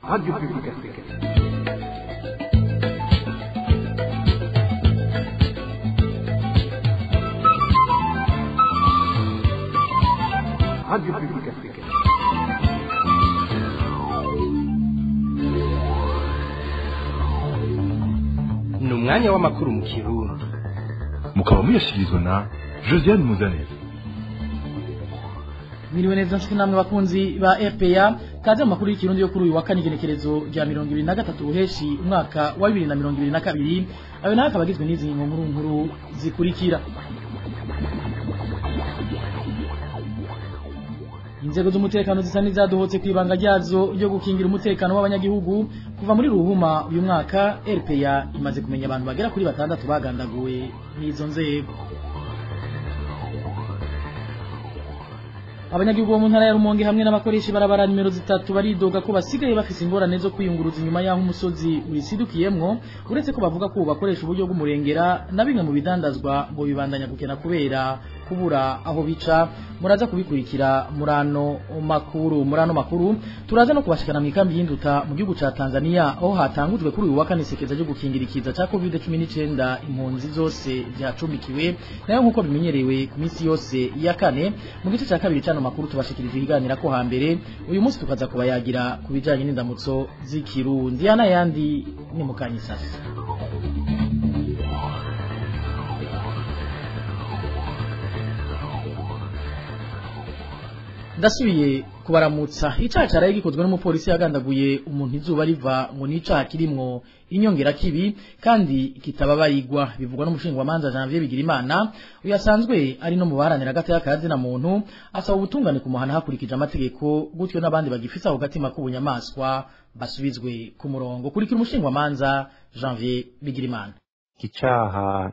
Radio Publique Africaine. Radio Publique Africaine. Ni umwanya w'amakuru mu Kirundi. Mukaba muyashikirizwa na Josiane Muzaneza. Mwiriwe neza nshuti namwe bakunzi ba RPA, kaze mu makuru y'ikirundi yo kuri uyu wa kane igenekerezo rya 2023 Ruheshi umwaka wa 2022. Ayo nayo akaba agizwe n'izi nkuru zikurikira. Inzego z'umutekano zisa n'izadohotse kwibanga ryazo ryo gukingira umutekano w'abanyagihugu kuva muri ruhuma uyu mwaka. RPA imaze kumenya abantu bagera kuri 6 bagandaguwe n'izo nzego. Abanyagihugu bo mu ntara ya Rumonge hamwe n'abakoresha barabara nimero 3 baridoga ko basigaye bafise ingorane zo kwiyunguruza inyuma y'aho umusozi wisidukiyemwo, uretse ko bavuga ko bakoresha uburyo bw'umurengera na bimwe mu bidandazwa ngo bibandanya gukena kubera kubura aho bica. Muraza kubikurikira murano makuru turaza no kubashikana mu ikambi y'Induta mu gihugu ca Tanzania aho hatangujwe kuri uyu wa kane isekeza ryo gukingira ikiza ca COVID-19 impunzi zose byacumbikiwe, nayo nkuko bimenyerewe ku minsi yose ya kane. Mu gice ca kabiri cyano makuru tubashikiriza iganira ko hambere, uyu munsi tukaza kubayagira kubijanye n'indamutso z'ikirundi yana yandi ni mukanyisasa. Ndasubiye kubaramutsa. Icaha caraye gikozwe n'umupolisi yagandaguye umuntu izuba riva ngo n'icaha kirimwo inyongera kibi kandi kitababarirwa, bivugwa n'umushingwamanza Janvier Bigirimana uyasanzwe ari no mu baharanira hagati y'akazi na muntu, asaba ubutungane kumuhana hakurikije amategeko, gutyo n'abandi bagifisa aho gatima k'ubunyamaswa basubizwe ku murongo. Kurikira umushingwamanza Janvier Bigirimana.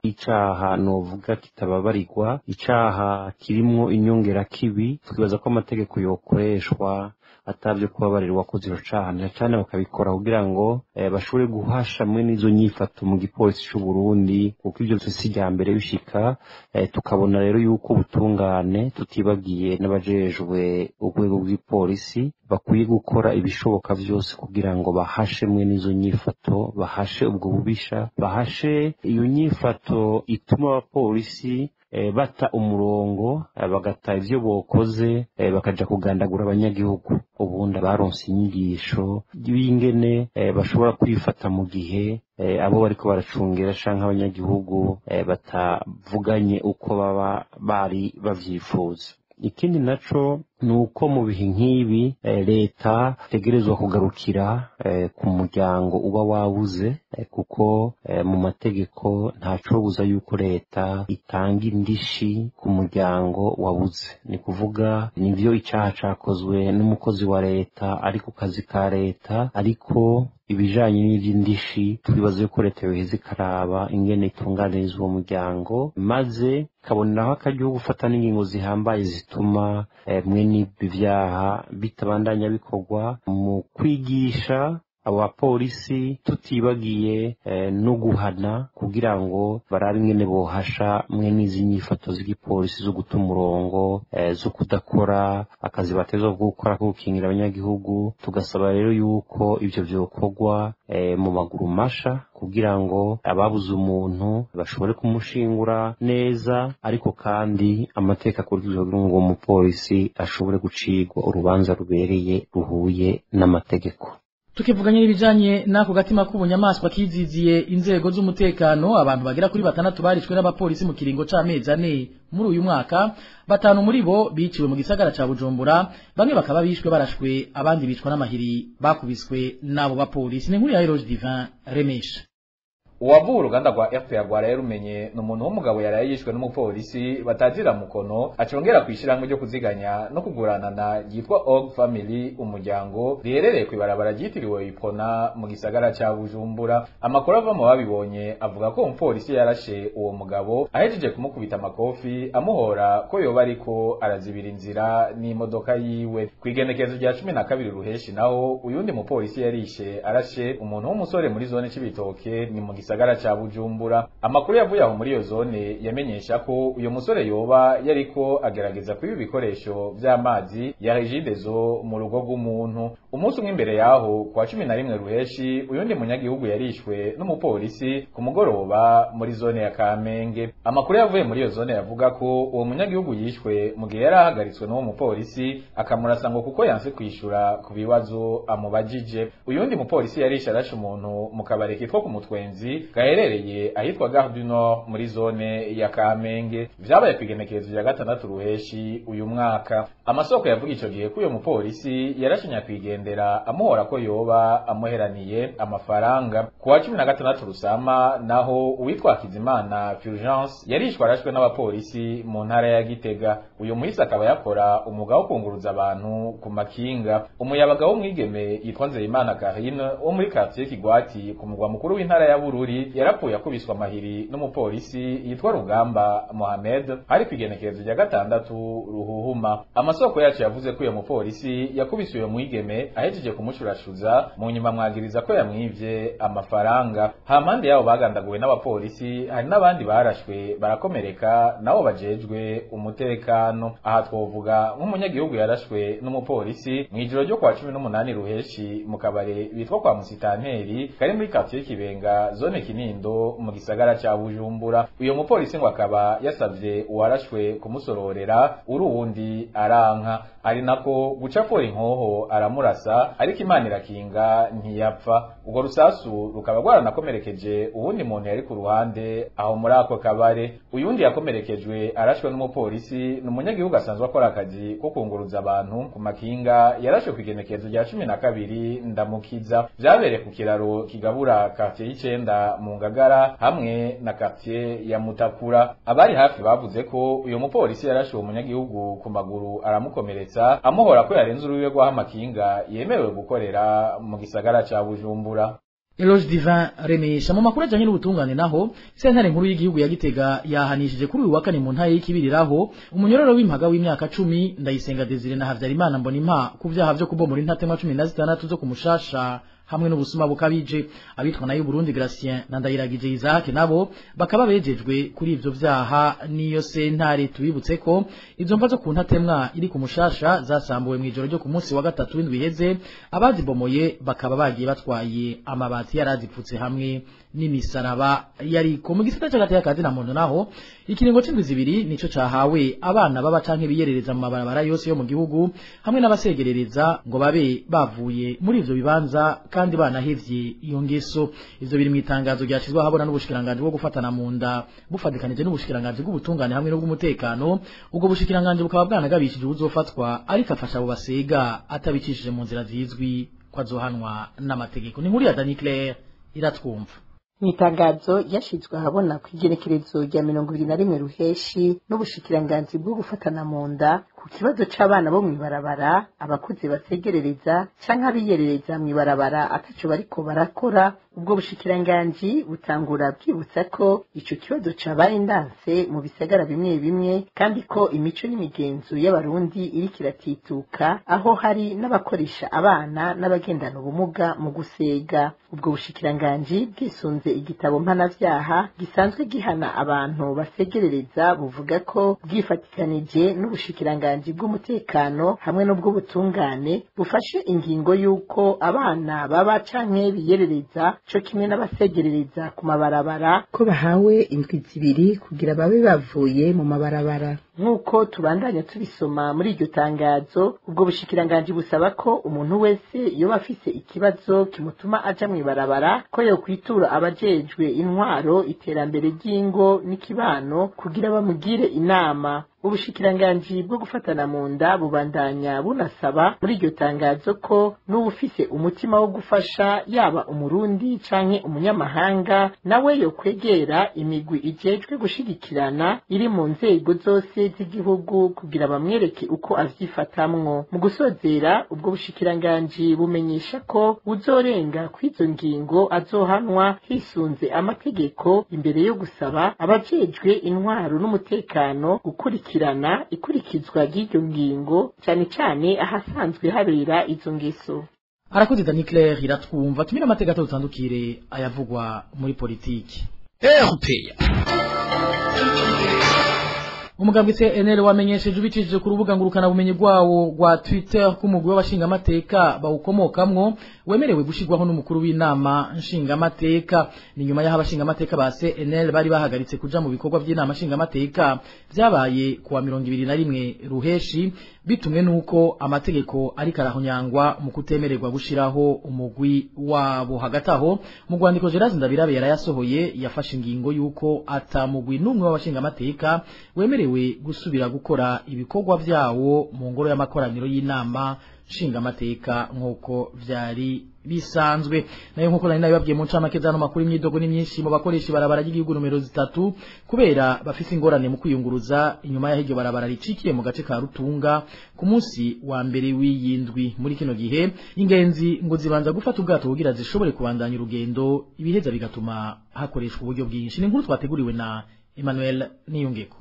Icaha novuga kitababarirwa, icaha kirimwo inyongera kibi, twibaza ko amategeko yokoreshwa atavyo kubabarirwa ko ziro cane cyane bakabikora kugira ngo bashobore guhasha mwe n'izo nyifato mu gipolisi cy'u Burundi, kuko ivyo si rya mbere bishika. Tukabona rero yuko ubutungane tutibagiye n'abajejwe urwego rw'ipolisi bakwiye gukora ibishoboka vyose kugira ngo bahashe mwe n'izo nyifato, bahashe ubwo bubisha, bahashe iyo nyifato ituma abapolisi bata umurongo, bagata ivyo bokoze, bakaja kugandagura abanyagihugu. Ubundi baronse inyigisho y'ingene bashobora kwifata mu gihe abo bariko baracungera canke abanyagihugu batavuganye uko baba bari bavyifuza. Ikindi naco nuko mu bihe nk'ibi leta tegerezwa kugarukira ku muryango uba wabuze, kuko mu mategeko ntacobuza yuko leta itanga indishi ku muryango wabuze. Ni kuvuga nivyo icaha cakozwe n'umukozi wa leta ari ku kazi ka leta, ariko ibijanye n'ivy'indishi twibaze ko leta yoheza ikaraba ingene itunganiriza uwo muryango, maze kaboneraho akaryo gufata n'ingingo zihambaye zituma mwe n'ibi vyaha bitabandanya bikorwa, mu kwigisha abapolisi tutibagiye no guhana kugira ngo barabe ingene bohasha mwe n'izi nyifato z'igipolisi zo guta umurongo, zo kudakora akazi batezwa gukora ko gukingira abanyagihugu. Tugasaba rero yuko ivyo vyokorwa mu maguru masha kugira ngo ababuze umuntu bashobore kumushingura neza, ariko kandi amateka akurikizwa kugira ngo umupolisi ashobore gucirwa urubanza rubereye ruhuye n'amategeko. Tukivuganye n'ibijanye nako gatima k'ubunyamaswa kiziziye inzego z'umutekano, abantu bagera kuri 6 barishwe n'abapolisi mu kiringo c'amezi 4 muri uyu mwaka. 5 muri bo biciwe mu gisagara ca Bujumbura, bamwe bakaba bishwe barashwe, abandi bicwa n'amahiri bakubiswe n'abo bapolisi. Ni nkuru ya Eroge Divin Remesha. Uwavuye uruganda rwa RPA rwa rero rumenye n'umuntu w'umugabo yaraye yishwe n'umupolisi batazira mukono, acongera kwishiramwe ryo kuziganya no kuguranana yitwa Og Family, umuryango riherereye kwibarabara ryitiriwe Ipona mu gisagara ca Bujumbura. Amakuru ava mu babibonye avuga ko umupolisi yarashe uwo mugabo ahejeje kumukubita amakofi amuhora ko yoba ariko arazibira inzira n'imodoka yiwe. Kwigenekezo rya 12 Ruheshi naho uyundi mupolisi yarishe arashe umuntu w'umusore muri zone c'ibitoke ni mu gisagara ca Bujumbura. Amakuru yavuye aho muri iyo zone yamenyesha ko uyo musore yoba yariko agerageza kwiba ibikoresho vy'amazi ya Regideso mu rugo rw'umuntu. umunsi umwe imbere yaho kwa 11 ruheshi uyundi munyagihugu yarishwe n'umupolisi ku mugoroba muri zone ya Kamenge. Amakuru yavuye muri iyo zone yavuga ko uwo munyagihugu yishwe mu gihe yari ahagaritswe n'uwo mupolisi akamurasa ngo kuko yanse kwishura ku bibazo amubajije. Uyundi mupolisi yarishe arashe umuntu mu kabare kitwa ku Mutwenzi gaherereye ahitwa Gare du Nord muri zone ya Kamenge. Vyabaye kwigenekerezo rya 6 ruheshi uyu mwaka. Amasoko yavuga ico gihe ko uyo mupolisi yarashinya kwigendera amuhora ko yoba amuheraniye amafaranga. Kuwa 16 Rusama naho uwitwa Kizimana Fulgence yarishwe arashwe n'abapolisi mu ntara ya Gitega. Uyu muhisi akaba yakora umwuga wo kunguruza abantu ku makinga. Umuyabaga w'umwigeme yitwa Nzeyimana Karine wo muri quartier Kigwati ku mugwa mukuru w'intara ya Bururi yarapfuye akubiswa amahiri n'umupolisi yitwa Rugamba Mohamed ari kwigenekerezo rya 6 Ruhuhuma. Amasoko yacu yavuze ko uyo mupolisi yakubise uyo mwigeme ahejeje kumucurashuza mu nyuma mwagiriza ko yamwivye amafaranga. Hampande yabo bagandaguwe n'abapolisi hari n'abandi barashwe barakomereka nabo bajejwe umutekano. Aha twovuga nk'umunyagihugu yarashwe n'umupolisi mwijoro ryo kwa 18 ruheshi mu kabare bitwa kwa Musitanteri kari muri quartier Kibenga zone Kinindo mu gisagara ca Bujumbura. Uyo mupolisi ngo akaba yasavye uwarashwe kumusororera urundi aranka, ari nako gucafora inkoho aramurasa ariko Imana irakinga ntiyapfa. Ubwo rusasu rukaba rwaranakomerekeje uwundi muntu yari ku ruhande aho muri ako kabare. Uyundi yakomerekejwe arashwe n'umupolisi n'umunyagihugu asanzwe akora akazi ko kunguruza abantu ku makinga yarashwe kwigenekerezo rya 12 Ndamukiza. Vyabereye ku kiraro kigabura quartier y'Icenda mu Ngagara hamwe na quartier ya Mutakura. Abari hafi bavuze ko uyo mupolisi yarashwe umunyagihugu ku maguru aramukomeretsa amuhora ko yarenze urubibe rw'aho amakinga yemerewe gukorera mu gisagara ca Bujumbura. Eloge Divin Remesha mu makuru ajanye n'ubutungane naho sentare nkuru y'igihugu ya Gitega yahanishije kuri uyu wa kane mu ntaye y'ikibiriraho umunyororo w'impaga w'imyaka 10 Ndayisenga Desire na Havyarimana Mbonimpa ku vyaha vyo kubomora intatemwa 16 zo kumushasha hamwe n'ubusuma bukabije. Abitwa nayo Burundi Gracien na Ndayiragije Isaac nabo bakaba bejejwe kuri ivyo vyaha niyo sentare. Tubibutse ko izo mva zo ku ntatemwa iri ku mushasha zasambuwe mwijoro ryo ku munsi wa 3 w'indwi heze, abazibomoye bakaba bagiye batwaye amabati yarazipfutse hamwe n'imisaraba yariko. Mu gisata cy'agati y'akazi na muntu naho ikiringo c'indwi zibiri nico cahawe abana baba canke biyerereza mu mabarabara yose yo mu gihugu hamwe n'abasegerereza ngo babe bavuye muri ivyo bibanza kandi banahevye iyo ngeso. Ivyo biri mu itangazo ryashizwe ahabona n'ubushikiranganje bwo gufatana mu nda bufadikanije n'ubushikiranganje bw'ubutungane hamwe n'ubw'umutekano. Ubwo bushikiranganje bukaba bwanagabishije ubuzofatwa ariko afasha abo basega atabicishije mu nzira zizwi ko azohanwa n'amategeko. Ni muri ya Dani Claire iratwumva. Nitangazo yashizwe ahabona kwigenekerezo rya 21 ruheshi n'ubushikiranganje bwo gufatana mu nda ku kibazo c'abana bo mwibarabara abakuze basegerereza canke abiyerereza mwibarabara ataco bariko barakora. Ubwo bushikiranganje butangura bwibutsa ko ico kibazo cabaye ndanse mu bisagara bimwe bimwe kandi ko imico n'imigenzo y'abarundi iri kiratituka aho hari n'abakoresha abana n'abagendana ubumuga mu gusega. Ubwo bushikiranganje bwisunze igitabo mpanavyaha gisanzwe gihana abantu basegerereza buvuga ko bwifatikanije n'ubushikiranganje bw'umutekano hamwe n'ubw'ubutungane bufashe ingingo y'uko abana baba canke biyerereza co kimwe n'abasegerereza ku mabarabara ko bahawe indwi zibiri kugira babe bavuye mu mabarabara. Nk'uko tubandanya tubisoma muri iryo tangazo, ubwo bushikiranganje busaba ko umuntu wese yoba afise ikibazo kimutuma aja mwibarabara ko yo kwitura abajejwe intwaro iterambere ry'ingo n'ikibano kugira bamugire inama. Ubushikiranganji bwo gufatana mu nda bubandanya bunasaba muri iryo tangazo ko n'ubufise umutima wo gufasha yaba umurundi canke umunyamahanga nawe yo kwegera imigwi ijejwe gushigikirana iri mu nzego zose z'igihugu kugira bamwereke uko avyifatamwo. Mu gusozera, ubwo bushikiranganji bumenyesha ko uzorenga kw'izo ngingo azohanwa hisunze amategeko imbere yo gusaba abajejwe intwaro n'umutekano gukurikirana ikurikizwa ry'iryo ngingo cyane cyane ahasanzwe habera izo ngeso. Arakoze Dani Claire iratwumva. Tumira amategeko tutandukire ayavugwa muri politiki. umugambwe CNL wamenyesheje ubicishije ku rubuga ngurukana bumenyi rwawo rwa Twitter ko umugwi w'abashingamateka bawukomokamwo wemerewe gushirwaho n'umukuru w'inama nshingamateka. Ni nyuma y'aho abashingamateka ba CNL bari bahagaritse kuja mu bikorwa by'inama nshingamateka byabaye kuwa 21 ruheshi bitumwe nuko amategeko ari karahonyangwa mu kutemererwa gushiraho umugwi wabo. Hagati aho mu Rwandiko Gerard Ndabirabe yarayasohoye yafashe ingingo yuko atamugwi n'umwe w'abashingamateka wemerewe gusubira gukora ibikorwa vyawo mu ngoro y'amakoraniro y'inama nshingamateka nk'uko vyari bisanzwe. Nayo nk'uko nari nabibabwiye mu ncamake zano makuru imyidogo ni myinshi mu bakoresha ibarabara ry'igihugu nomero 3 kubera bafise ingorane mu kwiyunguruza inyuma ya hiryo barabara ricikiye mu gace ka Rutunga ku munsi wa mbere w'iyindwi. Muri kino gihe ingenzi ngo zibanza gufata ubwato kugira zishobore kubandanya urugendo, ibiheza bigatuma hakoreshwa uburyo bwinshi. Ni inkuru twateguriwe na Emmanuel Niyongeko.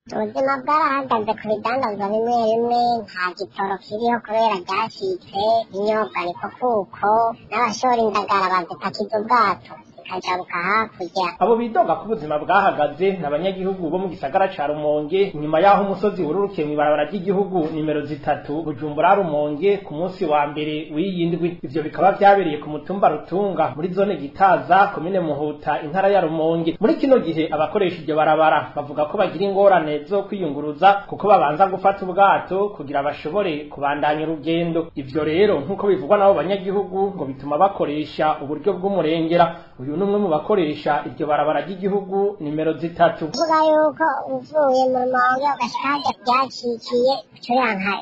ubuzima bwarahagaze ku bidandazwa bimwe bimwe, nta gitoro kiriho kubera ryacitse, inyobwa niko kuko n'abashora indagara bazipakiza ubwato zikajabuka hakurya. Abo bidoga ku buzima bwahagaze n'abanyagihugu bo mu gisagara ca Rumonge nyuma yaho umusozi wururukiye mu ibarabara ry'igihugu nimero 3 Bujumbura Rumonge ku munsi wa mbere w'iyindwi. Ivyo bikaba vyabereye ku mutumba Rutunga muri zone Gitaza komine Muhuta intara ya Rumonge. Muri kino gihe abakoresha iryo barabara bavuga ko bagira ingorane zo kwiyunguruza kuko babanza gufata ubwato kugira bashobore kubandanya urugendo. Ivyo rero nkuko bivugwa nabo banyagihugu ngo bituma bakoresha uburyo bw'umurengera. Uyu numwe mu bakoresha iryo barabara ry'igihugu nimero 3 uvuga yuko uvuye mu Rumonge ugashika hajya byacikiye ucuyanka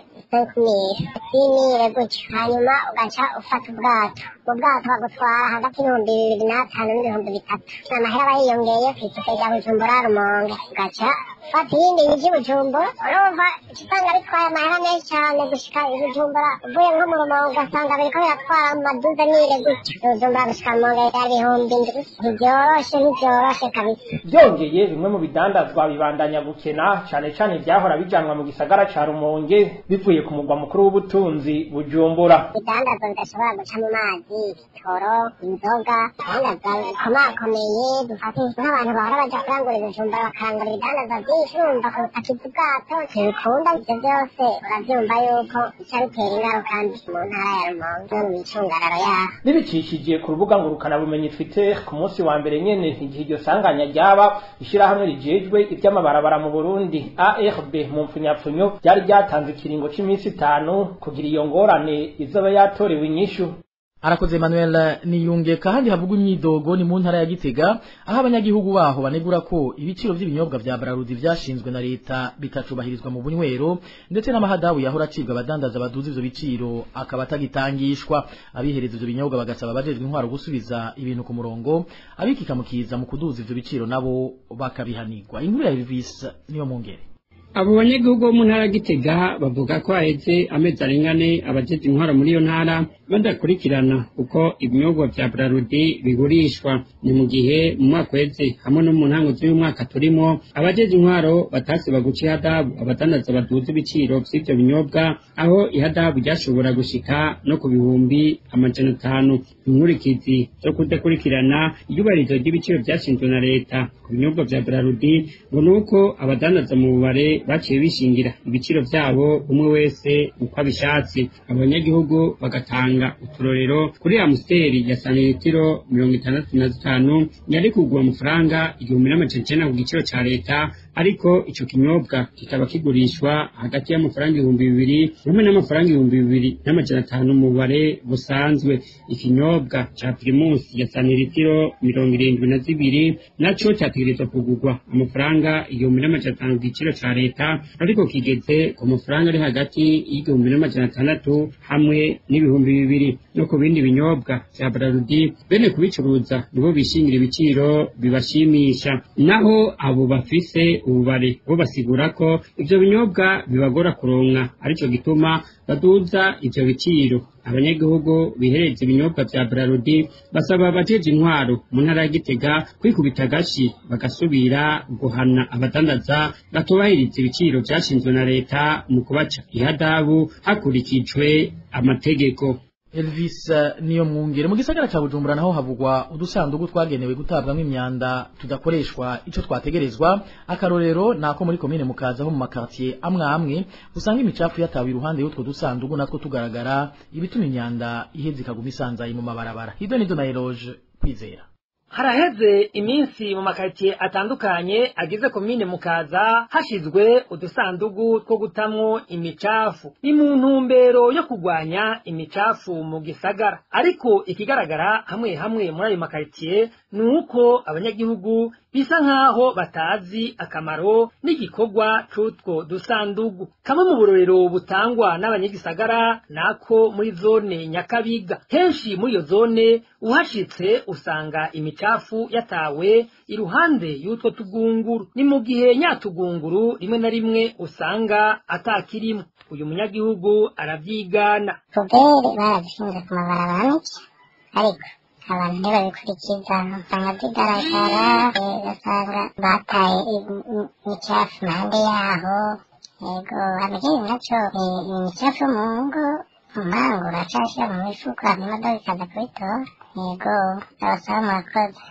sinire gutyo, hanyuma ugaca ufata ubwato. Mu bwato bagutwara hagati y'ibihumbi 2,500 n'ibihumbi 3,000. Amahera bayiyongeye kw'isoko rya Bujumbura Rumonge, ugaca fata iyindi yiji Bujumbura. Urumva usanga bitwaye amahera menshi cyane gushika i Bujumbura. Uvuye nko mu Rumonge ugasanga biriko biratwara amaduze nire gutyo. Bujumbura gushika mu Rumonge yari ibihumbi 7. Ntibyoroshe kabisa. Byongeye bimwe mu bidandazwa bibandanya gukena cane cane ibyahora bijanwa mu gisagara ca Rumonge bivuye ku mugwa mukuru w'ubutunzi Bujumbura. Ibidandazwa bidashobora guca mu mazi, ibitoro, inzoga, ibidandazwa bikomakomeye. Dufate nk'abantu bahora baja kurangura Bujumbura bakarangura ibidandazwa byinshi, urumva kupakiza ubwato ntibikunda. Ivyo byose uravyumva yuko bica bitera ingaruka mbi mu ntara ya Rumonge no mu micungararo yaho. Nibicishije ku rubuga ngurukana bumenyi Twitter ku munsi wa mbere nyene igihe iryo sanganya ryaba, ishirahamwe rijejwe ivy'amabarabara mu Burundi ARB mu mpfunyapfunyo ryari ryatanze ikiringo c'iminsi 5 kugira iyo ngorane izoba yatorewe inyishu. Arakoze Emmanuel Niyunge. Kandi havugwa imyidogo ni mu ntara ya Gitega aho abanyagihugu baho banegura ko ibiciro by'ibinyobwa vya Braludi vyashinzwe na leta bitacubahirizwa mu bunywero ndetse n'amahadabu yahora acibwa abadandaza baduza ivyo biciro akaba atagitangishwa. Abihereza ivyo binyobwa bagasaba abajejwe intwaro gusubiza ibintu ku murongo, abikikamukiza mu kuduza ivyo biciro nabo bakabihanirwa. Inkuru ya Elvis niyo mungere. Abo banyagihugu bo mu ntara Gitega bavuga ko haheze amezi arengane abajeje intwaro muri iyo ntara badakurikirana uko ibinyobwa vya Braludi bigurishwa. Ni mu gihe mu mwaka weze hamwe no mu ntango z'uyu mwaka turimo abajeje intwaro batasiba guca ihadabu abadandaza baduza ibiciro vy'ivyo binyobwa, aho ihadabu ryashobora gushika no ku bihumbi 500. Inkurikizi zo kudakurikirana iyubahirizo ry'ibiciro vyashinzwe na leta ku binyobwa vya Braludi ngo nuko abadandaza mu bubare baciye bishingira ibiciro vyabo umwe wese uko abishatse. Abanyagihugu bagatanga uturorero kuri Amstel ya sanitiro 65 yari kugura amafaranga 1,900 ku giciro ca leta, ariko ico kinyobwa kikaba kigurishwa hagati y'amafaranga 2,000 hamwe n'amafaranga 2,500 mu bubare busanzwe. Ikinyobwa ca Primus ya sanitiro 72 naco cyategerezwa kugurwa amafaranga 1,500 ku giciro ca leta, ariko kigeze ku mafaranga ari hagati y'1,600 hamwe n'ibihumbi 2,000. No ku bindi binyobwa vya Braludi bene kubicuruza nibo bishingira ibiciro bibashimisha, naho abo bafise ububare bo basigura ko ivyo binyobwa bibagora kuronka, arico gituma baduza ivyo biciro. Abanyagihugu bihereza ibinyobwa vya Braludi basaba abajeje intwaro mu ntara ya Gitega kwikubita gashi bagasubira guhana abadandaza batubahiriza ibiciro vyashinzwe na leta mu kubaca ihadabu hakurikijwe amategeko. Elvis niyo mwungere mu gisagara ca Bujumbura naho havugwa udusandugu twagenewe gutabwamwo imyanda tudakoreshwa ico twategerezwa akarorero nako muri komine Mukaza ho mu makartier amwe usanga imicafu yatawe iruhande y'utwo dusandugu natwo tugaragara ibituma imyanda iheze ikaguma isanzaye mu mabarabara hido nido na Eloge Kwizera. Haraheze iminsi mu makartier atandukanye agize komine Mukaza hashizwe udusandugu two gutamwo imicafu ni mu ntumbero yo kugwanya imicafu mu gisagara, ariko ikigaragara hamwe hamwe muri ayo makartier nuko abanyagihugu bisa nkaho batazi akamaro n'igikorwa c'utwo dusandugu. Kamwe mu burorero butangwa n'abanyagisagara nako muri zone Nyakabiga. Henshi muri iyo zone uhashitse usanga imicafu yatawe iruhande y'utwo tugunguru, ni mu gihe nyatugunguru rimwe na rimwe usanga atakirimo. Uyu munyagihugu aravyigana. Pubere barazishinze ku mabarabara ariko abantu ntibabikurikiza, usanga zigaragara, ugasanga bataye imicafu impande yaho. Yego abageni naco imicafu mu ngo mu mango uracashira mu mifuko hanyuma imodoka ikaza kubitora. Yego abasaba murakoze.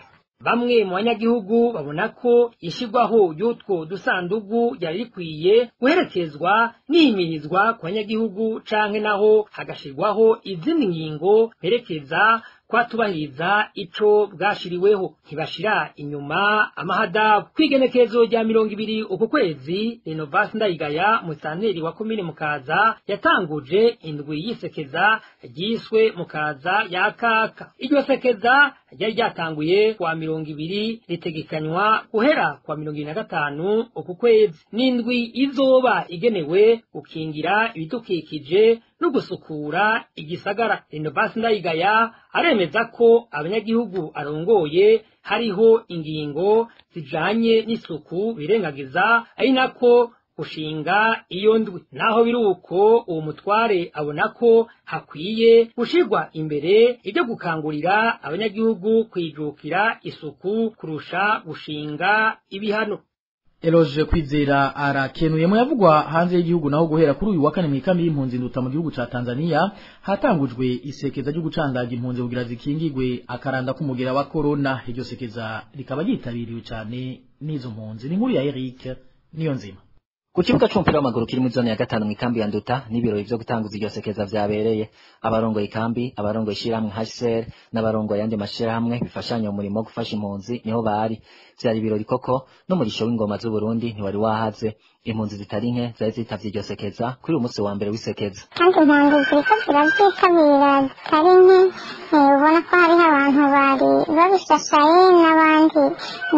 Bamwe mu banyagihugu babona ko ishigwaho y'utwo dusandugu yari rikwiye guherekezwa n'ihimirizwa ku banyagihugu canke naho hagashirwaho izindi ngingo perekeza kwatubahiriza ico bwashiriweho. Ntibashira inyuma amahadabu. Kwigenekezo rya 20 uku kwezi Renovasi Ndayigaya musanteri wa komine Mukaza yatanguje indwi yisekeza ryiswe Mukaza ya kaka. Iryo sekeza ryari ryatanguye kwa 20 ritegekanywa guhera kwa 25 uku kwezi. N'indwi izoba igenewe gukingira ibidukikije no gusukura igisagara. Renovasi Ndayigaya aremeza ko abanyagihugu arongoye hariho ingingo zijanye n'isuku birengagiza, ari nako gushinga iyo ndwi. Naho biruko uwo mutware abona ko hakwiye gushirwa imbere ibyo gukangurira abanyagihugu kwijukira isuku kurusha gushinga ibihano. Eloge Kwizera arakenuye mu yavugwa hanze y'igihugu naho guhera kuri uyu wa kane mu ikambi y'impunzi nduta mu gihugu ca Tanzania hatangujwe isekeza ryo gucandaga impunzi kugira zikingigwe akaranda k'umugera wa corona. Iryo sekeza rikaba ryitabiriwe cyane n'izo mpunzi. Ni nkuru ya Eric niyo nzima. Ku kibuga c'umupira w'amaguru kiri mu zone ya 5 mu ikambi ya Nduta n'ibirori vyo gutanguza iryo sekeza vyabereye. Abarongoye ikambi, abarongoye ishiramwe HCR n'abarongoye yandi mashirahamwe bifashanya mu murimo wo gufasha impunzi niho bari. Vyari ibirori koko no muri show w'ingoma z'u Burundi ntiwari wahaze. Impunzi zitari nke zari zitavye iryo sekeza kuri uyu munsi wa mbere w'isekeza. Kandi ntango ziriko ziravyitabira zitari nke, ubona ko hariho abantu bari babishashaye n'abandi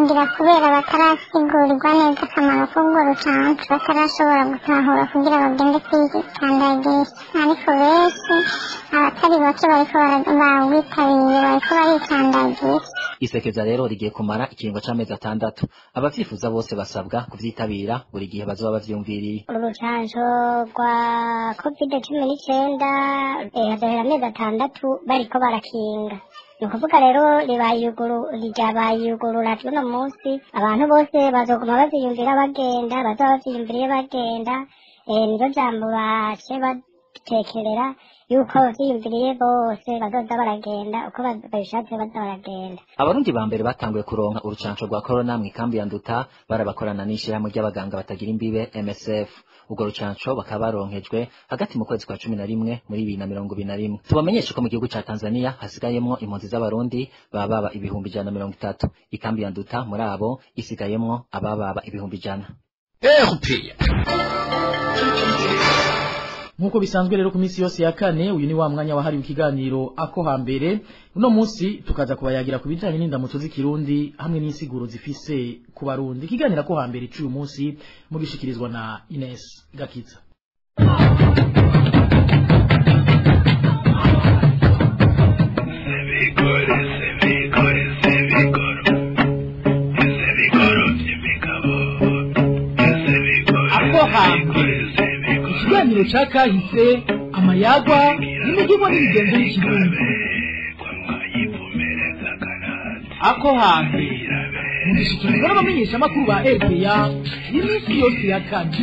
ngira kubera batarasigurirwa neza akamaro k'ubwo rucanco batarashobora gutahura kugira bagende kwicandagisha, ariko benshi abatari bake bariko bawitabiriye bariko baricandagisha. Isekeza rero rigiye kumara ikiringo c'amezi 6. Abavyifuza bose basabwa kuvyitabira buri gihe bazoba bavyumviriye. Urucanco rwa COVID-19 hazohera amezi 6 bariko barakinga. Ni ukuvuga rero ryabayugurura tuno munsi abantu bose bazoguma bavyiyumvira bagenda, bazoba bavyiyumviriye bagenda. Nizo jambo bace batekerera yuko bavyiyumviriye bose bazoza baragenda uko babishatse baza baragenda. Abarundi ba mbere batanguye kuronka urucanco rwa corona mu ikambi ya Nduta barabakorana n'ishirahamwe ry'abaganga batagira imbibe MSF. Ubwo rucanco bakaba baronkejwe hagati mu kwezi kwa 11 muri 2021. Tubamenyeshe ko mu gihugu ca Tanzania hasigayemwo impunzi z'abarundi baba 130. Ikambi ya Nduta muri abo isigayemwo ababa 100. Nkuko bisanzwe rero ku minsi yose ya kane uyu ni wa mwanya wahariwe ikiganiro ako hambere. Uno munsi tukaza kubayagira ku bijanye n'indamutso z'ikirundi hamwe n'insiguro zifise ku barundi. Ikiganiro ako hambere cy'uyu munsi mugishikirizwa na Ines Gakiza. Ako hambere ikiganiro ca kahise amayagwa n'imivugo n'imigenzo y'ikirundi. Ako hambere mugishikirizwa n'abamenyesha makuru ba RPA iminsi yose ya kane.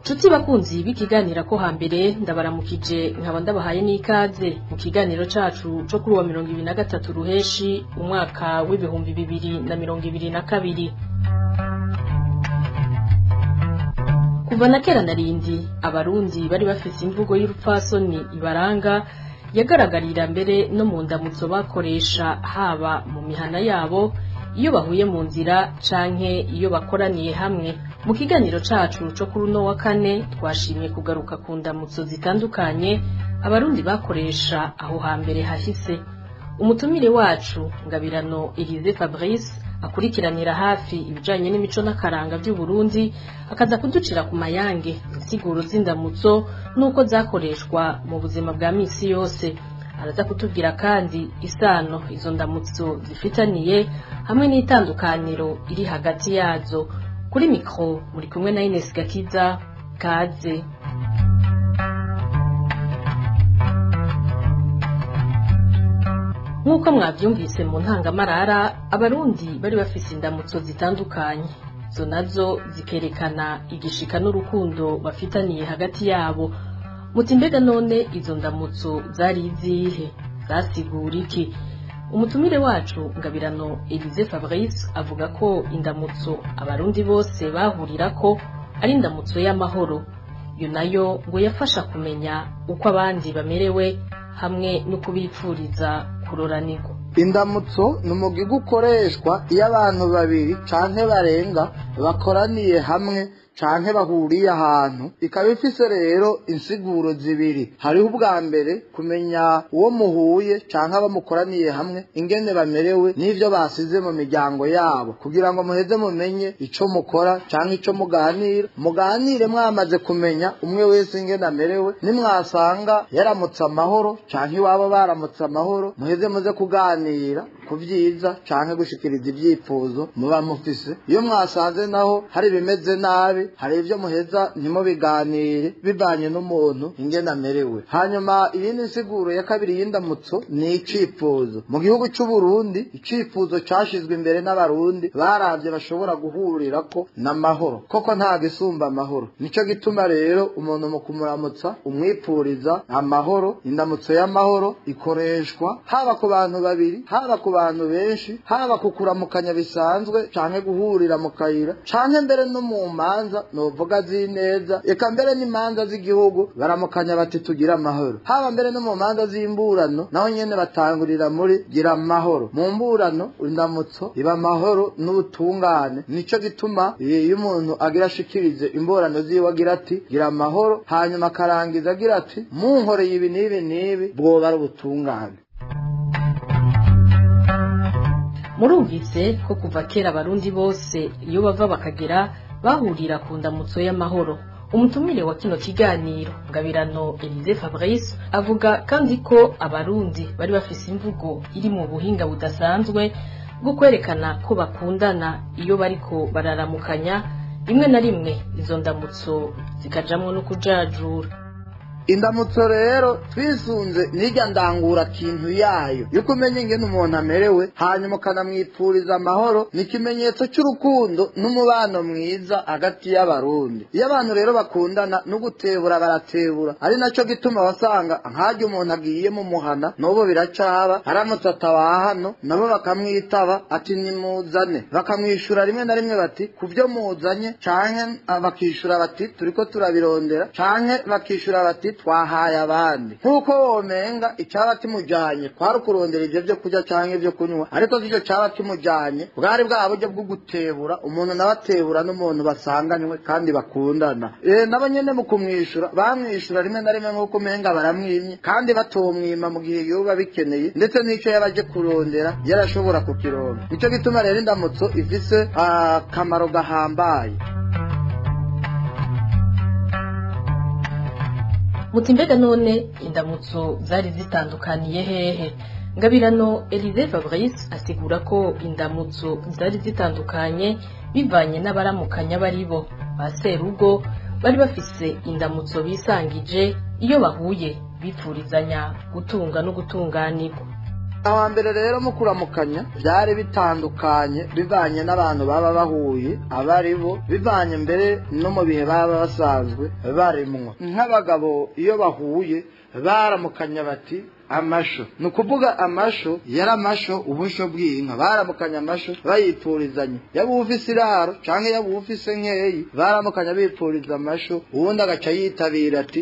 Chuti bakunzi b'ikiganiro ko hambere ndabaramukije nkaba ndabahaye n'ikaze mu kiganiro cacu cyo kuri wa 2023 ruheshi umwaka w'ibihumbi 2022. Kuva na kera narindi abarundi bari bafise imvugo y'urupfasoni ibaranga yagaragarira mbere no mu ndamutso bakoresha haba mu mihana yabo iyo bahuye mu nzira canke iyo bakoraniye hamwe. Mu kiganiro cacu cyo kuri no wa kane twashimye kugaruka ku ndamutso zitandukanye abarundi bakoresha aho hambere hahise. Umutumire wacu Ngabirano Elise Fabrice akurikiranira hafi ibijanye n'imico n'akaranga by'u Burundi akaza kuducira ku mayange insiguro z'indamutso nuko zakoreshwa mu buzima bwa misi yose. Araza kutubwira kandi isano izo ndamutso zifitaniye hamwe n'itandukaniro iri hagati yazo. Kuri mikro muri kumwe na Ines Gakiza kaze. Nkuko mwavyumvise mu ntangamarara abarundi bari bafise indamutso zitandukanye, zo nazo zikerekana igishika n'urukundo bafitaniye hagati yabo. Muti mbega none izo ndamutso zari izihe, zasigura iki? Umutumire wacu Ngabirano Elise Fabrice avuga ko indamutso abarundi bose bahurira ko ari indamutso y'amahoro. Yo nayo ngo yafasha kumenya uko abandi bamerewe hamwe no kubipfuriza kuroranirwa. Indamutso numugigo ukoreshwa iyo abantu babiri canke barenga bakoraniye hamwe canke bahuriye ahantu. Ikaba ifise rero insiguro zibiri. Hariho ubwa mbere kumenya uwo muhuye canke abamukoraniye hamwe ingene bamerewe n'ivyo basize mu miryango yabo, kugira ngo muheze mumenye ico mukora canke ico muganire mwamaze kumenya umwe wese ingene amerewe. Nimwasanga yaramutse amahoro canke iwabo baramutse amahoro, muheze muze kuganira kuvyiza canke gushikiriza ivyifuzo muba mufise. Iyo mwasanze naho hari bimeze nabi, hari ivyo muheza ntimubiganire bivanye n'umuntu ingene amerewe. Hanyuma iyindi nsiguro ya kabiri y'indamutso ni icifuzo. Mu gihugu c'u Burundi icifuzo cashizwe imbere n'abarundi baravye bashobora guhurirako n'amahoro, koko nta gisumba amahoro. Nico gituma rero umuntu mu kumuramutsa umwipfuriza amahoro. Indamutso y'amahoro ikoreshwa haba ku bantu babiri, haba ku bantu benshi, haba kukuramukanya bisanzwe canke guhurira mu kayira, canke mbere no mu manza novuga zineza, eka mbere n'imanza z'igihugu baramukanya bati tugira amahoro. Haba mbere no mu manza z'imburano naho nyene batangurira muri gira amahoro. Mu mburano indamutso iba amahoro n'ubutungane. Nico gituma iyo umuntu agira ashikirize imburano ziwe agira ati gira amahoro, hanyuma akarangiza agira ati munkoreye ibi n'ibi n'ibi bwoba ari ubutungane. Murumvise ko kuva kera abarundi bose iyo bava bakagera bahurira ku ndamutso y'amahoro. Umutumire wa kino kiganiro Ngabirano Elise Fabrice avuga kandi ko abarundi bari bafise imvugo iri mu buhinga budasanzwe bwo kwerekana ko bakundana iyo bariko bararamukanya. Rimwe na rimwe izo ndamutso zikajamwo no kujajura. Indamutso rero twisunze nijya ndangura kintu yayo yuko umenye ingene umuntu amerewe, hanyuma ukanamwipfuriza amahoro. Ni ikimenyetso cy'urukundo n'umubano mwiza hagati y'abarundi. Iyo abantu rero bakundana no gutebura baratebura, ari naco gituma wasanga nkajya umuntu agiye mu muhana n'ubo biracaba aramutse atabaha hano nabo bakamwitaba ati nimuzane, bakamwishura rimwe na rimwe bati kuvyo muzanye, canke bakishura bati turiko turabirondera, canke bakishura bati twahaye abandi. Nkuko womenga icaba kimujanye kwari kurondera ivyo byo kurya canke ivyo kunywa, ariko ivyo caba kimujanye bwari bwa buryo bwo gutebura. Umuntu nabatebura n'umuntu basanganywe kandi bakundana. Nabo nyene mu kumwishura bamwishura rimwe na rimwe nkuko umenga baramwimye kandi batomwima mu gihe yoba bikeneye, ndetse n'ico yabaje kurondera yarashobora kukironka. Nico gituma rero indamutso ifise akamaro gahambaye. Muti mbega none indamutso zari zitandukaniye hehe? Ngabirano Elise Fabrice asigura ko indamutso zari zitandukanye bivanye n'abaramukanya baribo. Baserugo bari bafise indamutso bisangije iyo bahuye bipfurizanya gutunga no gutunganirwa. aho mbere rero mu kuramukanya byari bitandukanye bivanye n'abantu baba bahuye abaribo bivanye mbere no mu bihe baba basanzwe barimwo nk'abagabo iyo bahuye baramukanya bati amasho ni ukuvuga amasho yari amasho ubusho bw'inka baramukanya amasho bayipfurizanye yaba ufise iraro canke yaba ufise nkeyi baramukanya bipfuriza amasho uwundi agaca yitabira ati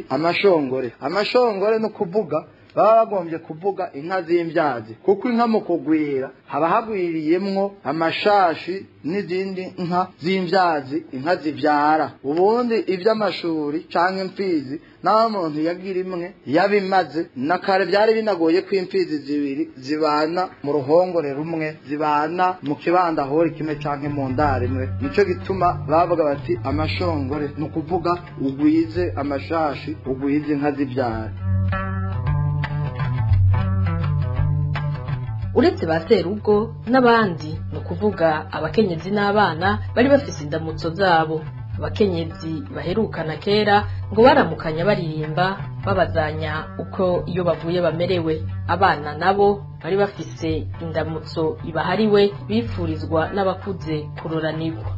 amashongore ni ukuvuga baba bagombye kuvuga inka z'imbyazi kuko inka mu kugwira haba hagwiriyemwo amashashi n'izindi nka z'imbyazi inka zibyara ubundi iby'amashuri canke imfizi naho umuntu yagira imwe yabimaze na kare byari binagoye ko imfizi zibiri zibana mu ruhongore rumwe zibana mu kibandahori kimwe canke mu ndaro imwe nico gituma bavuga bati amashongore ni ukuvuga ugwize amashashi ugwize inka zibyara. uretse ba serugo n'abandi ni ukuvuga abakenyezi n'abana bari bafise indamutso zabo abakenyezi baherukana kera ngo baramukanya baririmba babazanya uko iyo bavuye bamerewe abana nabo bari bafise indamutso ibahariwe bifurizwa n'abakuze kuroranirwa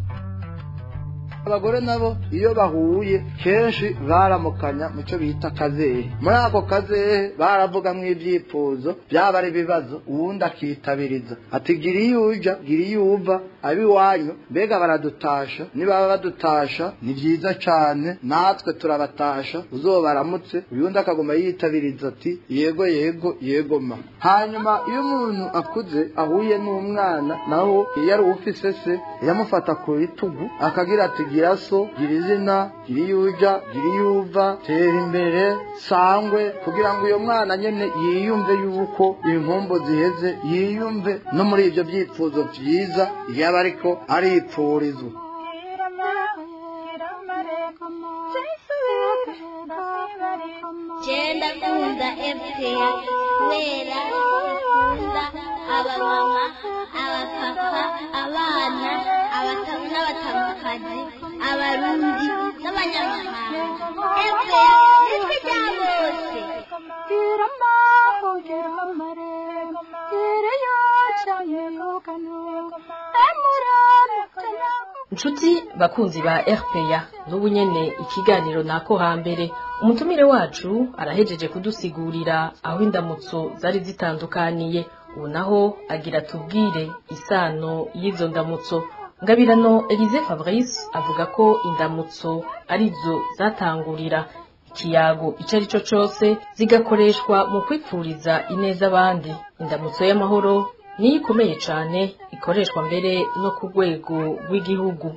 abagore nabo iyo bahuye kenshi baramukanya muco bita kazehe muri ako kazehe baravugamwo ivyifuzo byaba ari ibibazo uwundi akitabiriza ati gira iyo uja gira iyo uva abiwanyu mbega baradutasha nibaba badutasha ni vyiza cane natwe turabatasha uzobaramutse uyundi akaguma yitabiriza ati yego yego yego ma hanyuma iyo umuntu akuze ahuye n'umwana naho yari ufise se yamufata ku bitugu akagira ati gira so gira izina gira iyo uja gira iyo uva tera imbere sangwe kugira ngo uyo mwana nyene yiyumve yuko inkombo ziheze yiyumve no muri ivyo vyifuzo vyiza yaba ariko aripfurizwa. Jenda kunda FPR wera kunda abamama abapapa abana abatamu n'abatamakazi abarundi n'abanyamahanga FPR nitwe cyabose Nshuti bakunzi ba RPA n'ubu nyene ikiganiro nako hambere umutumire wacu arahejeje kudusigurira aho indamutso zari zitandukaniye ubu naho agira tubwire isano y'izo ndamutso. Ngabirano Elise Fabrice avuga ko indamutso arizo zatangurira ikiyago icari cyo cyose zigakoreshwa mu kwipfuriza ineza abandi. Indamutso y'amahoro ni ikomeye cyane ikoreshwa mbere no ku rwego rw'igihugu.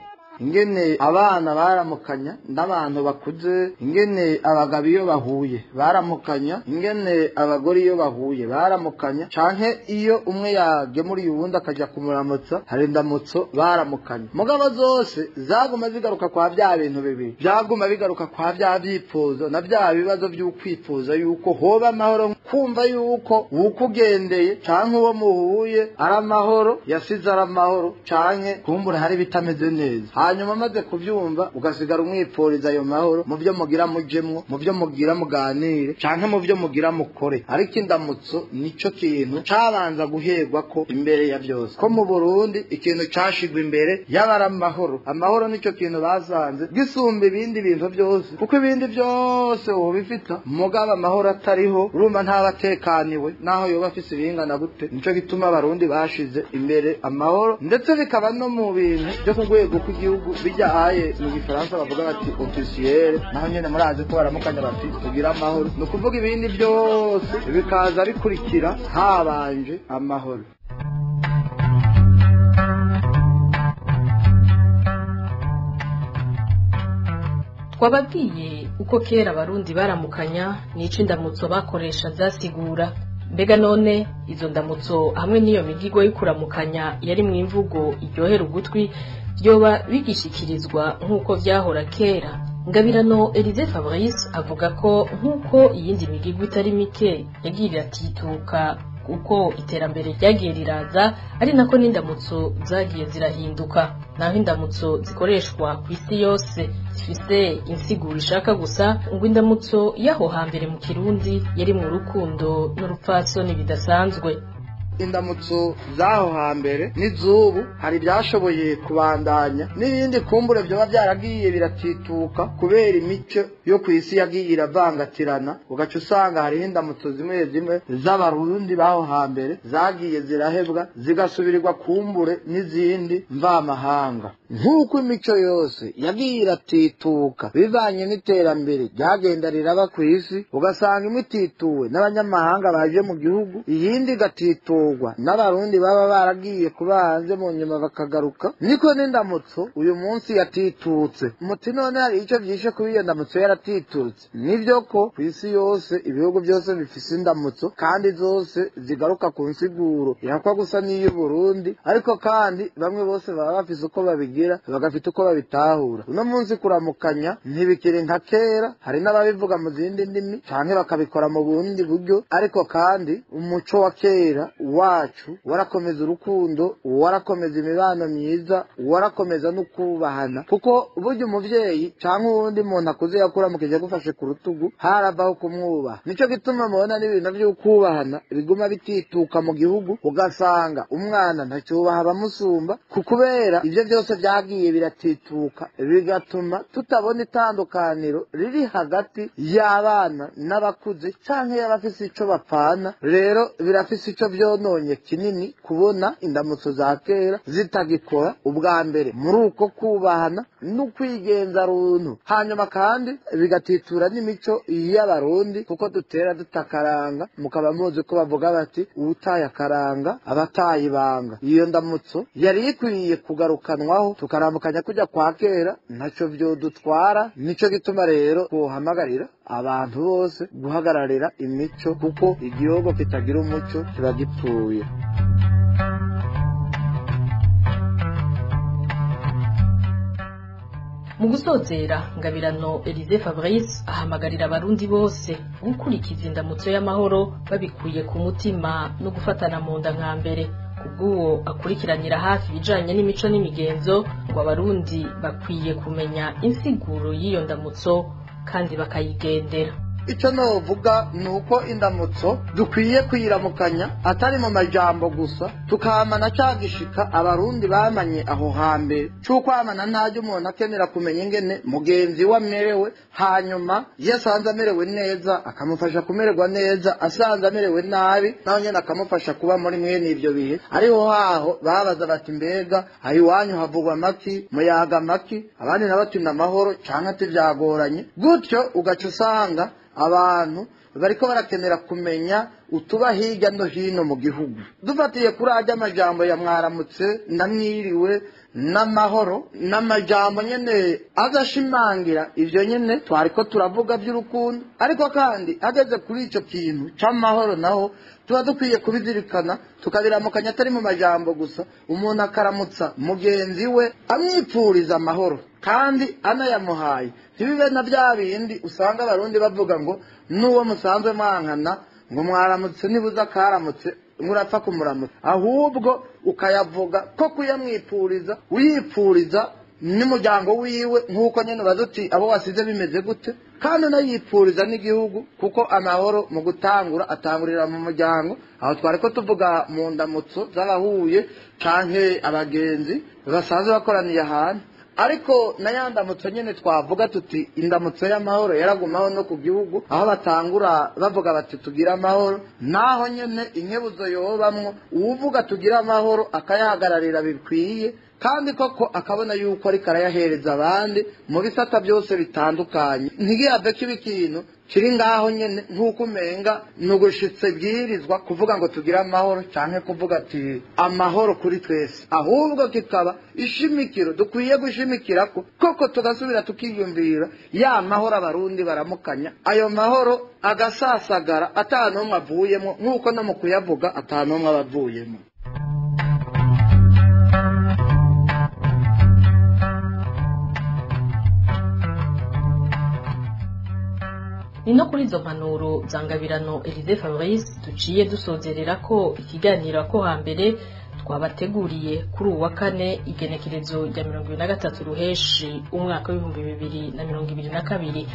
ingene abana baramukanya n'abantu bakuze ingene abagabo iyo bahuye baramukanya ingene abagore iyo bahuye baramukanya canke iyo umwe yagemuriye uwundi akaja kumuramutsa hari indamutso baramukanya mugabo zose zaguma zigaruka kwa bya bintu bibiri byaguma bigaruka kwa bya vyifuzo na bya bibazo vy'ukwifuza yuko hoba amahoro kumva yuko ukugendeye canke uwo muhuye ari amahoro yasize ari amahoro canke kumbura hari bitameze neza hanyuma maze kuvyumva ugasigara umwipfuriza ayo mahoro mu byo mugira mujemwo mu byo mugira muganire canke mu byo mugira mukore ariko indamutso nico kintu cabanza guherwa ko imbere ya byose ko mu Burundi ikintu cashigwa imbere yabara amahoro nico kintu basanze gisumba ibindi bintu byose kuko ibindi byose ubifita mugaba amahoro atariho urumva ntabatekaniwe naho yoba afise ibingana gute nico gituma abarundi bashize imbere amahoro ndetse bikaba no mu bintu byo ku rwego rw'igihugu bijya aye mu gifaransa bavuga bati officiel naho nyene murazi ko baramukanya bati kugira amahoro no kuvuga ibindi byose bikaza bikurikira habanje amahoro. Twababwiye uko kera abarundi baramukanya nico indamutso bakoresha zasigura. Mbega none izo ndamutso hamwe n'iyo migigo y'ikuramukanya yari mu imvugo iryohera ugutwi byoba bigishikirizwa nk'uko vyahora kera. Ngabirano Elise Fabrice avuga ko nk'uko iyindi migigo itari mike yagiye atituka uko iterambere ryagiye riraza ari nako n'indamutso zagiye zirahinduka naho indamutso zikoreshwa ku isi yose zifise insiguro ishaka gusa ngo indamutso yaho hambere mu Kirundi yari mu rukundo n'urupfasoni bidasanzwe. indamutso zaho hambere n'izubu hari ibyashoboye kubandanya n'ibindi kumbure byoba byaragiye biratituka kubera imico yo ku isi yagiye iravangatirana ugaca usanga hariho indamutso zimwe zimwe z'abarundi baho hambere zagiye zirahebwa zigasubirirwa kumbure n'izindi mvamahanga nk'uko imico yose yagiye iratituka bivanye n'iterambere ryagenda riraba ku isi ugasanga imwe itituwe n'abanyamahanga baje mu gihugu iyindi igatiturwa n'abarundi baba baragiye kuba hanze mu nyuma bakagaruka niko n'indamutso uyu munsi yatitutse muti none hari icyo byishe kuba iyo ndamutso yaratitutse nibyo ko ku isi yose ibihugu byose bifise indamutso kandi zose zigaruka ku nsiguro irakwa gusa n'iy'u Burundi ariko kandi bamwe bose baba bafise uko babigira bagafite uko babitahura uno munsi kuramukanya ntibikiri nka kera hari n'ababivuga mu zindi ndimi canke bakabikora mu bundi buryo ariko kandi umuco wa kera wacu warakomeza urukundo warakomeza imibano myiza warakomeza no kubahana kuko burya umuvyeyi canke uwundi muntu akuze yakuramukije agufashe ku rutugu haravaho kumwubaha nico gituma mubona n'ibintu vy'ukubahana biguma bitituka mu gihugu ugasanga umwana ntacyubaha abamusumba kubera ivyo byose byagiye biratituka bigatuma tutabona itandukaniro riri hagati y'abana n'abakuze canke y'abafise ico bapfana rero birafise ico vyononye kinini kubona indamutso za kera zitagikora ubwa mbere muri uko kubahana no kwigenza runtu hanyuma kandi bigatitura n'imico y'abarundi kuko dutera dutakaranga mukaba muzi ko bavuga bati utaye akaranga abataye ibanga iyo ndamutso yari ikwiye kugarukanwaho tukarambukanya kujya kwa kera ntaco vyodutwara nico gituma rero kohamagarira abantu bose guhagararira imico kuko igihugu kitagira umuco kiba gipfuye. Mu gusozera Ngabirano Elise Fabrice ahamagarira abarundi bose gukurikiza indamutso y'amahoro babikuye ku mutima no gufatana mu nda nka mbere kubwo akurikiranira hafi bijanye n'imico n'imigenzo ngo abarundi bakwiye kumenya insiguro y'iyo ndamutso kandi bakayigendera. Ico novuga nuko indamutso dukwiye kuyiramukanya atari mu majambo gusa tukamana cyagishika abarundi bamanye aho hambere cuko amana ntajye umuntu akenera kumenya ingene mugenzi we amerewe hanyuma yasanze amerewe neza akamufasha kumererwa neza asanze amerewe nabi naho nyene akamufasha kuba muri mwene ivyo bihe ariho haho babaza bati mbega ayi wanyu havugwa maki muyaga maki abandi nabatina amahoro canke ativyagoranye gutyo ugaca usanga abantu bariko barakenera kumenya utuba hirya no hino mu gihugu dufatiye kuri ajya amajambo ya mwaramutse namwiriwe n'amahoro n'amajambo nyene azashimangira ivyo nyene twariko turavuga by'urukundo ariko kandi ageze kuri ico kintu c'amahoro naho tuba dukwiye kubizirikana tukabiramukanya atari mu majambo gusa umuntu akaramutsa mugenzi we amwipfuriza amahoro kandi anayamuhaye ntibibe na bya bindi usanga abarundi bavuga ngo n'uwo musanzwe mwankana ngo mwaramutse nibuza akaramutse murapfa kumuramutsa ahubwo ukayavuga ko kuyamwipfuriza uyipfuriza n'umuryango wiwe nk'uko nyine baduti abo wasize bimeze gute kandi unayipfuriza n'igihugu kuko amahoro mu gutangura atangurira mu muryango aho twari ko tuvuga mu ndamutso z'abahuye canke abagenzi basanzwe bakoraniye ahantu ariko nayandamutso nyene twavuga tuti indamutso y'amahoro yaragumaho no ku gihugu aho batangura bavuga bati tugira amahoro naho nyene inkebuzo yobamwo uvuga tugira amahoro akayahagararira bikwiye kandi koko akabona yuko ariko arayahereza abandi mu bisata byose bitandukanye ntigihave kiba ikintu kiri ngaho nyene nk'uko umenga nugushitse bwirizwa kuvuga ngo tugira amahoro canke kuvuga ati amahoro kuri twese ahubwo kikaba ishimikiro dukwiye gushimikirako koko tugasubira tukiyumvira ya mahoro abarundi baramukanya ayo mahoro agasasagara atanumwe avuyemo nk'uko no mu kuyavuga atanumwe abavuyemo. Ni no kuri izo mpanuro za Ngabirano Elise Fabrice duciye dusozerera ko ikiganiro ko hambere twabateguriye kuri uwa kane igenekerezo rya 23 ruheshi umwaka w'2022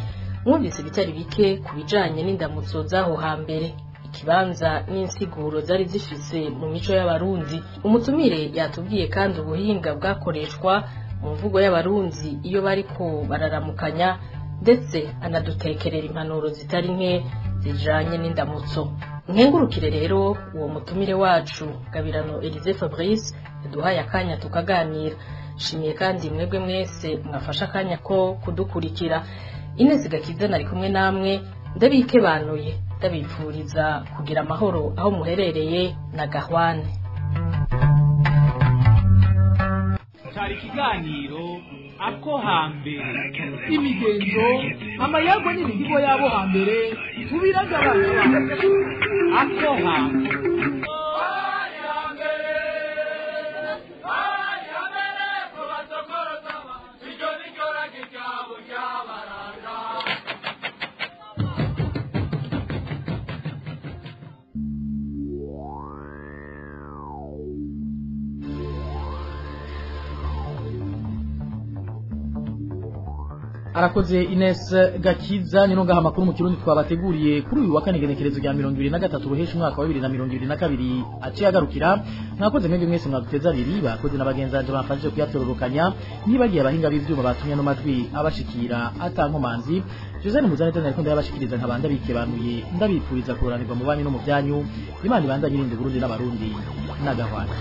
mwumvise bitari bike kubijanye n'indamutso zaho hambere ikibanza n'insiguro zari zifise mu mico y'abarundi. Umutumire yatubwiye kandi ubuhinga bwakoreshwa mu mvugo y'abarundi iyo bariko bararamukanya, ndetse anadutekerera impanuro zitari nke zijanye n'indamutso. Nkengurukire rero uwo mutumire wacu Gabirano Elise Fabrice yaduhaye akanya tukaganira. Shimiye kandi mwebwe mwese mwafasha akanya ko kudukurikira. Ines Gakiza nari kumwe namwe, ndabikebanuye ndabipfuriza kugira amahoro aho muherereye na gahwane. Cyari kiganiro ako hambere, imigenzo amayago n'imihigo yabo hambere tubiragabana ako hambere. Arakoze Ines Gakiza. Nino ngaha makuru mu kirundi twabateguriye kuri uyu wa kane genekerezo rya 2023 ruheshi mwaka wa 2022 aciye agarukira. Mwakoze mwebwe mwese mwaduteza abiri, bakoze n'abagenzanje bafashije kuyatororokanya, nibagiye abahinga b'ivyuma batumye no majwi abashikira atankomanzi. Joseph Muzanete nariko ndabashikiriza nkabanda bikebanuye, ndabipfuriza kuranirwa mu banyu no mu byanyu. Imana ibandanye irinde Burundi n'abarundi n'agahwana.